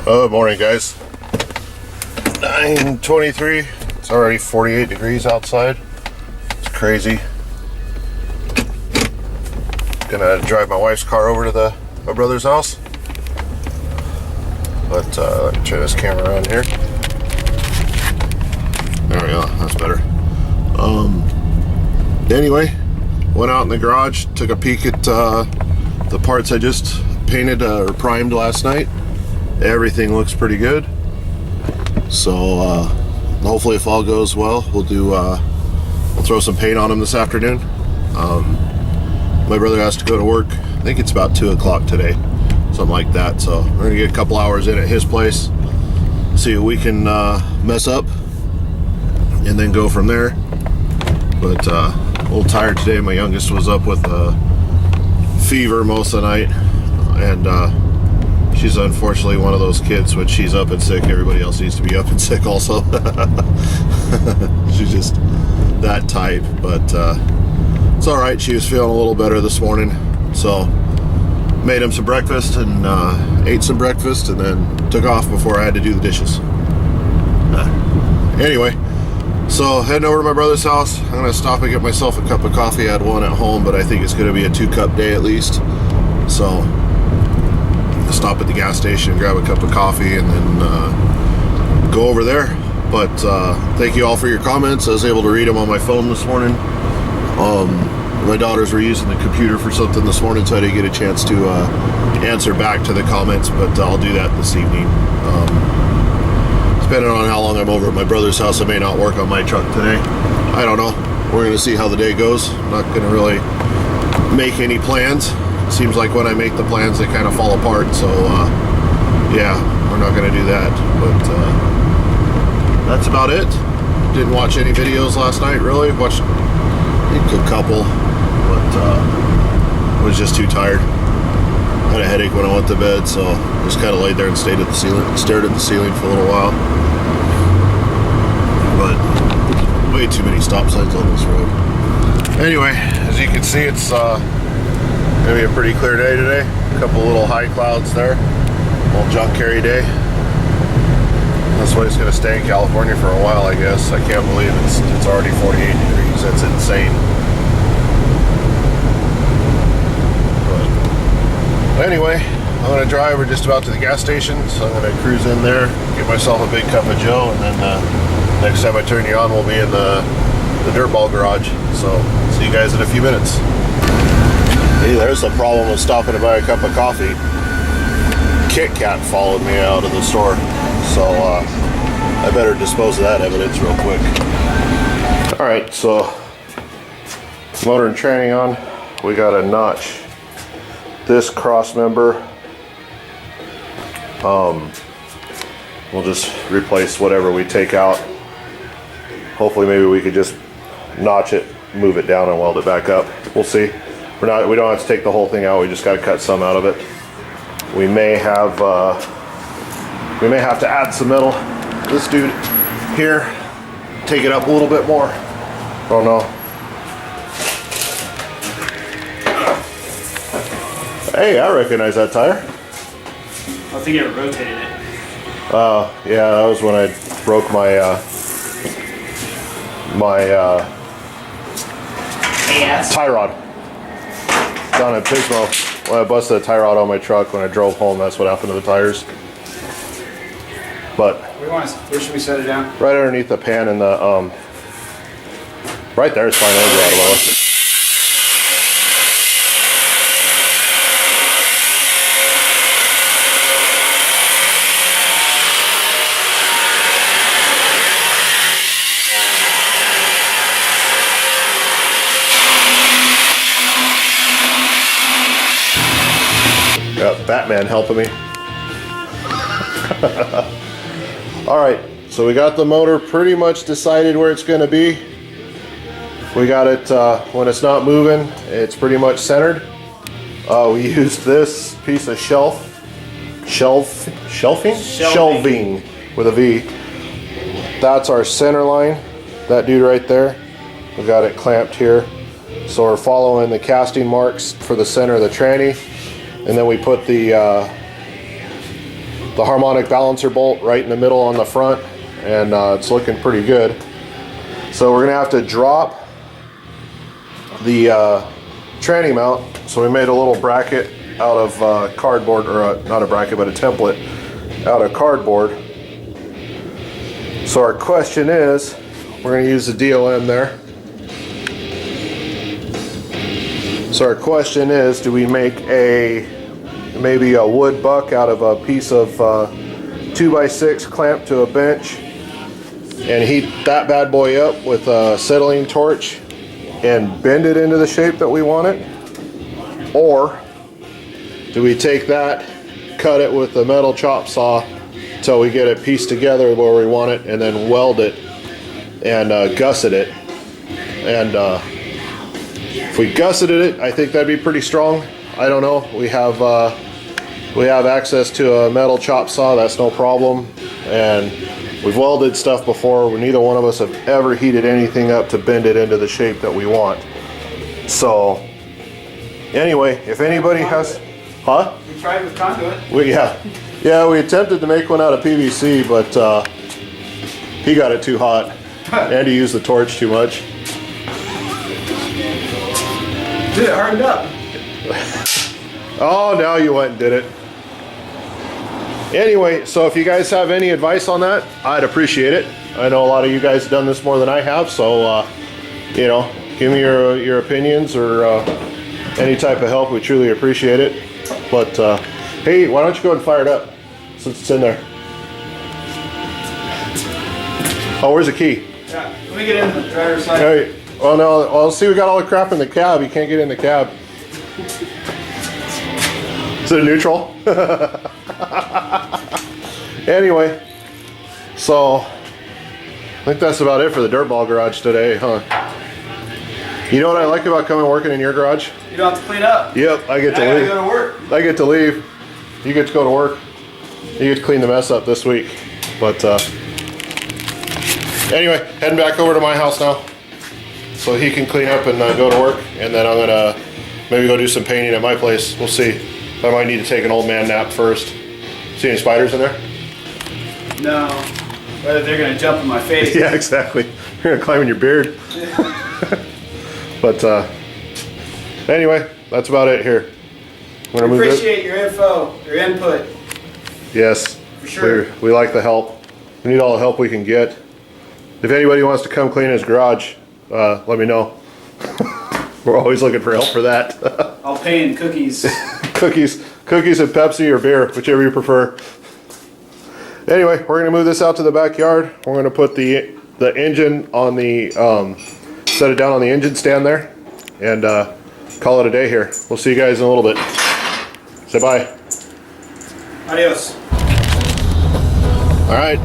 Oh, morning guys. 9:23. It's already 48 degrees outside. It's crazy. Gonna drive my wife's car over to my brother's house. But let me turn this camera around here. There we go. That's better. Anyway, went out in the garage, took a peek at the parts I just painted or primed last night. Everything looks pretty good. So hopefully, if all goes well, we'll throw some paint on them this afternoon. My brother has to go to work. I think it's about 2 o'clock today, something like that. So we're gonna get a couple hours in at his place, see what we can mess up, and then go from there. But a little tired today. My youngest was up with a fever most of the night, and she's unfortunately one of those kids when she's up and sick, everybody else needs to be up and sick also. She's just that type, but it's all right. She was feeling a little better this morning, so made him some breakfast and ate some breakfast, and then took off before I had to do the dishes. Anyway, so heading over to my brother's house. I'm gonna stop and get myself a cup of coffee. I had one at home, but I think it's gonna be a 2-cup day at least. So stop at the gas station, grab a cup of coffee, and then go over there. But thank you all for your comments. I was able to read them on my phone this morning. My daughters were using the computer for something this morning, so I didn't get a chance to answer back to the comments, but I'll do that this evening. Depending on how long I'm over at my brother's house, I may not work on my truck today. I don't know. We're going to see how the day goes. I'm not going to really make any plans. Seems like when I make the plans, they kind of fall apart. So, yeah, we're not going to do that. But that's about it. Didn't watch any videos last night, really. Watched a couple, but was just too tired. Had a headache when I went to bed, so just kind of laid there and stared at the ceiling for a little while. But way too many stop signs on this road. Anyway, as you can see, it's gonna be a pretty clear day today. A couple little high clouds there. Little junk carry day. That's why it's gonna stay in California for a while, I guess. I can't believe it's already 48 degrees. That's insane. But anyway, I'm gonna drive. We're just about to the gas station, so I'm gonna cruise in there, get myself a big cup of Joe, and then next time I turn you on, we'll be in the Dirtball garage. So see you guys in a few minutes. Hey, there's the problem with stopping to buy a cup of coffee. Kit Kat followed me out of the store, so I better dispose of that evidence real quick. All right, so motor and tranny on. We got a notch this cross member. We'll just replace whatever we take out. Hopefully, maybe we could just notch it, move it down, and weld it back up. We'll see. We don't have to take the whole thing out. We just got to cut some out of it. We may have to add some metal. This dude here, take it up a little bit more. Oh no. Hey, I recognize that tire. I think it rotated it. Yeah, that was when I broke my tie rod down at Pismo. When I busted a tie rod on my truck when I drove home, that's what happened to the tires. But where should we set it down? right underneath the pan and the right there is fine. Over out of low. Got Batman helping me. All right, so we got the motor pretty much decided where it's going to be. We got it when it's not moving, it's pretty much centered. We used this piece of shelving with a V. That's our center line, that dude right there. We got it clamped here. So we're following the casting marks for the center of the tranny, and then we put the the harmonic balancer bolt right in the middle on the front, and it's looking pretty good. So we're gonna have to drop the tranny mount. So we made a little bracket out of cardboard, or not a bracket, but a template out of cardboard. So our question is, we're going to use the DOM there. So our question is, do we make maybe a wood buck out of a piece of 2x6 clamped to a bench and heat that bad boy up with a acetylene torch and bend it into the shape that we want it? Or do we take that, cut it with the metal chop saw until we get it pieced together where we want it, and then weld it and gusset it? And if we gusseted it, I think that'd be pretty strong. I don't know. We have access to a metal chop saw. That's no problem. And we've welded stuff before. Neither one of us have ever heated anything up to bend it into the shape that we want. So anyway, if anybody has, huh? We tried with conduit. Yeah, we attempted to make one out of PVC, but he got it too hot, and he used the torch too much. Dude, it hardened up. Oh, now you went and did it. Anyway, so if you guys have any advice on that, I'd appreciate it. I know a lot of you guys have done this more than I have, so you know, give me your opinions or any type of help. We truly appreciate it. But hey, why don't you go and fire it up since it's in there? Oh, where's the key? Yeah, let me get in the driver's side. All right. Well, no. Well, see, we got all the crap in the cab. You can't get in the cab. Is it a neutral? Anyway, so I think that's about it for the Dirtball garage today, huh? You know what I like about coming working in your garage? You don't have to clean up. Yep, I get to leave. I gotta go to work. I get to leave. You get to go to work. You get to clean the mess up this week. But anyway, heading back over to my house now, so he can clean up and go to work, and then I'm gonna maybe go do some painting at my place. We'll see. I might need to take an old man nap first. See any spiders in there? No. Whether they're gonna jump in my face. Yeah, exactly. They're gonna climb in your beard. But anyway, that's about it here. We appreciate your info, your input. Yes, for sure. We like the help. We need all the help we can get. If anybody wants to come clean his garage, let me know. We're always looking for help for that. I'll pay in cookies. Cookies and Pepsi or beer, whichever you prefer. Anyway, we're gonna move this out to the backyard. We're gonna put the engine on the set it down on the engine stand there, and call it a day here. We'll see you guys in a little bit. Say bye. Adios. All right,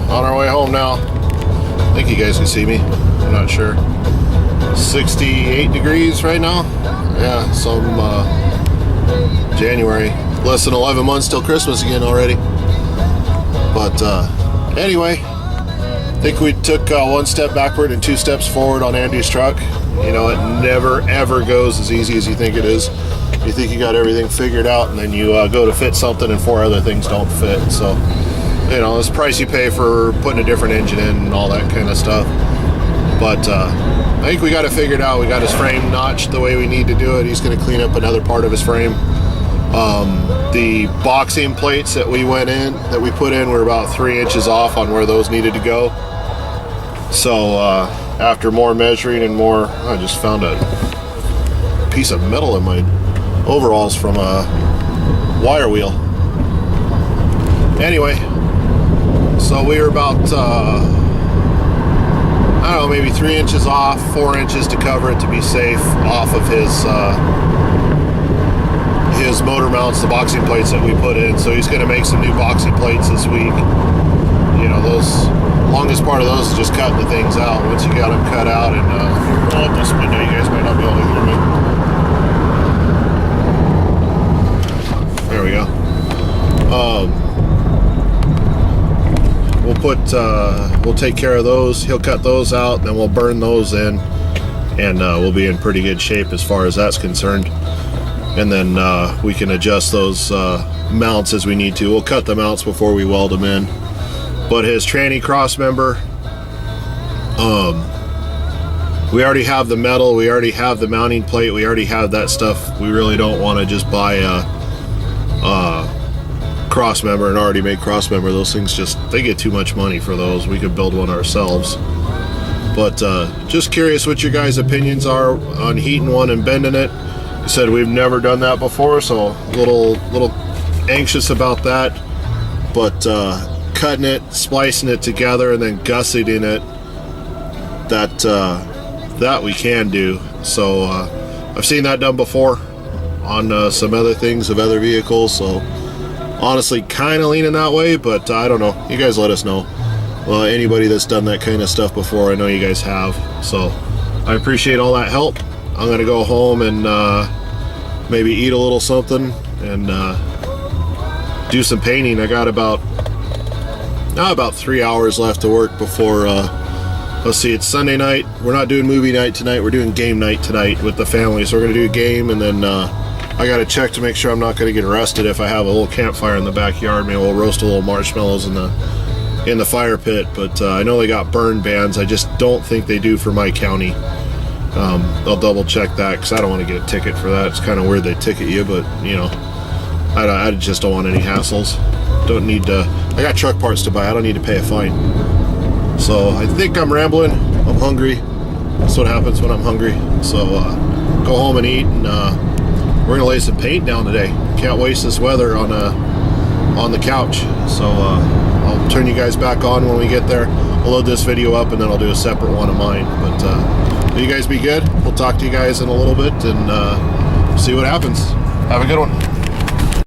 on our way home now. I think you guys can see me. I'm not sure. 68 degrees right now. Yeah, some January. Less than 11 months till Christmas again already. But anyway, I think we took one step backward and 2 steps forward on Andy's truck. You know, it never ever goes as easy as you think it is. You think you got everything figured out, and then you go to fit something and 4 other things don't fit. So, you know, it's the price you pay for putting a different engine in and all that kind of stuff. But I think we got it figured out. We got his frame notched the way we need to do it. He's going to clean up another part of his frame. The boxing plates that we put in were about 3 inches off on where those needed to go. So after more measuring and more, I just found a piece of metal in my overalls from a wire wheel. Anyway, so we were about I don't know, maybe 3 inches off, 4 inches to cover it to be safe off of his motor mounts, the boxing plates that we put in. So he's going to make some new boxing plates this week. You know, those longest part of those is just cutting the things out. Once you got them cut out, and roll up this window, you guys might not be able to hear me. There we go. We'll take care of those. He'll cut those out, then we'll burn those in, and we'll be in pretty good shape as far as that's concerned. and then we can adjust those mounts as we need to. We'll cut the mounts before we weld them in. But his tranny cross member, we already have the metal, we already have the mounting plate, we already have that stuff. We really don't want to just buy a cross member, an already made cross member. Those things they get too much money for those. We could build one ourselves. But just curious what your guys' opinions are on heating one and bending it. You said we've never done that before, so a little anxious about that. But cutting it, splicing it together, and then gusseting it, that we can do. So I've seen that done before on some other things of other vehicles, so honestly kind of leaning that way, but I don't know. You guys let us know. Anybody that's done that kind of stuff before, I know you guys have. So I appreciate all that help. I'm gonna go home and maybe eat a little something and do some painting. I got about 3 hours left to work before let's see, it's Sunday night. We're not doing movie night tonight, we're doing game night tonight with the family. So we're gonna do a game, and then I gotta check to make sure I'm not gonna get arrested if I have a little campfire in the backyard. Maybe we'll roast a little marshmallows in the fire pit. But I know they got burn bans. I just don't think they do for my county. I'll double check that, because I don't want to get a ticket for that. It's kind of weird they ticket you, but you know, I just don't want any hassles. Don't need to. I got truck parts to buy. I don't need to pay a fine. So I think I'm rambling. I'm hungry. That's what happens when I'm hungry. So go home and eat, and we're gonna lay some paint down today. Can't waste this weather on the couch. So I'll turn you guys back on when we get there. I'll load this video up, and then I'll do a separate one of mine. But you guys be good. We'll talk to you guys in a little bit and see what happens. Have a good one.